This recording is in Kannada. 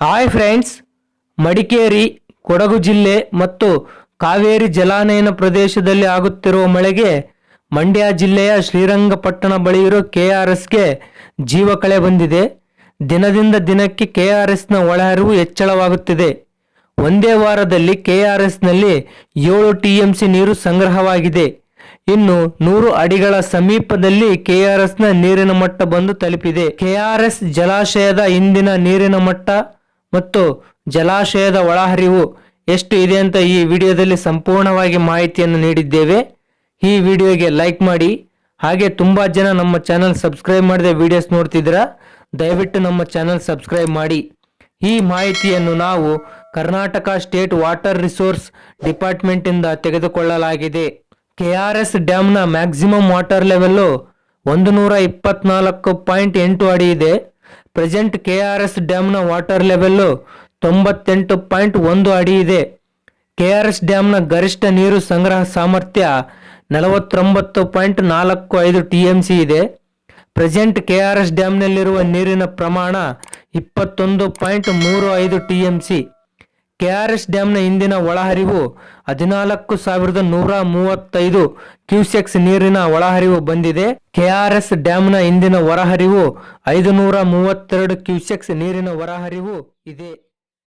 ಹಾಯ್ ಫ್ರೆಂಡ್ಸ್, ಮಡಿಕೇರಿ, ಕೊಡಗು ಜಿಲ್ಲೆ ಮತ್ತು ಕಾವೇರಿ ಜಲಾನಯನ ಪ್ರದೇಶದಲ್ಲಿ ಆಗುತ್ತಿರುವ ಮಳೆಗೆ ಮಂಡ್ಯ ಜಿಲ್ಲೆಯ ಶ್ರೀರಂಗಪಟ್ಟಣ ಬಳಿ ಇರೋ ಕೆಆರ್ಎಸ್ಗೆ ಜೀವಕಳೆ ಬಂದಿದೆ. ದಿನದಿಂದ ದಿನಕ್ಕೆ ಕೆಆರ್ಎಸ್ನ ಒಳಹರಿವು ಹೆಚ್ಚಳವಾಗುತ್ತಿದೆ. ಒಂದೇ ವಾರದಲ್ಲಿ ಕೆಆರ್ಎಸ್ನಲ್ಲಿ 7 ಟಿಎಂಸಿ ನೀರು ಸಂಗ್ರಹವಾಗಿದೆ. ಇನ್ನು 100 ಅಡಿಗಳ ಸಮೀಪದಲ್ಲಿ ಕೆಆರ್ಎಸ್ನ ನೀರಿನ ಮಟ್ಟ ಬಂದು ತಲುಪಿದೆ. ಕೆಆರ್ಎಸ್ ಜಲಾಶಯದ ಇಂದಿನ ನೀರಿನ ಮಟ್ಟ ಮತ್ತು ಜಲಾಶಯದ ಒಳಹರಿವು ಎಷ್ಟು ಇದೆ ಅಂತ ಈ ವಿಡಿಯೋದಲ್ಲಿ ಸಂಪೂರ್ಣವಾಗಿ ಮಾಹಿತಿಯನ್ನು ನೀಡಿದ್ದೇವೆ. ಈ ವಿಡಿಯೋಗೆ ಲೈಕ್ ಮಾಡಿ. ಹಾಗೆ ತುಂಬಾ ಜನ ನಮ್ಮ ಚಾನಲ್ ಸಬ್ಸ್ಕ್ರೈಬ್ ಮಾಡದೆ ವಿಡಿಯೋಸ್ ನೋಡ್ತಿದ್ದೀರಾ, ದಯವಿಟ್ಟು ನಮ್ಮ ಚಾನಲ್ ಸಬ್ಸ್ಕ್ರೈಬ್ ಮಾಡಿ. ಈ ಮಾಹಿತಿಯನ್ನು ನಾವು Karnataka state water resource department ಇಂದ ತೆಗೆದುಕೊಳ್ಳಲಾಗಿದೆ. ಕೆಆರ್ಎಸ್ ಡ್ಯಾಮ್ನ ಮ್ಯಾಕ್ಸಿಮಮ್ ವಾಟರ್ ಲೆವೆಲ್ 124.8 ಅಡಿ ಇದೆ. ಪ್ರೆಸೆಂಟ್ ಕೆಆರ್ಎಸ್ ಡ್ಯಾಮ್ನ ವಾಟರ್ ಲೆವೆಲ್ 98.1 ಅಡಿ ಇದೆ. ಕೆಆರ್ಎಸ್ ಡ್ಯಾಮ್ನ ಗರಿಷ್ಠ ನೀರು ಸಂಗ್ರಹ ಸಾಮರ್ಥ್ಯ 49.45 ಟಿಎಂಸಿ ಇದೆ. ಪ್ರೆಸೆಂಟ್ ಕೆಆರ್ಎಸ್ ಡ್ಯಾಮ್ನಲ್ಲಿರುವ ನೀರಿನ ಪ್ರಮಾಣ 21.35 ಟಿಎಂಸಿ. ಕೆಆರ್ಎಸ್ ಡ್ಯಾಮ್ನ ಇಂದಿನ ಒಳಹರಿವು 14,135 ಕ್ಯೂಸೆಕ್ಸ್ ನೀರಿನ ಒಳಹರಿವು ಬಂದಿದೆ. ಕೆಆರ್ಎಸ್ ಡ್ಯಾಮ್ನ ಇಂದಿನ ಹೊರಹರಿವು 532 ಕ್ಯೂಸೆಕ್ಸ್ ನೀರಿನ ಹೊರಹರಿವು ಇದೆ.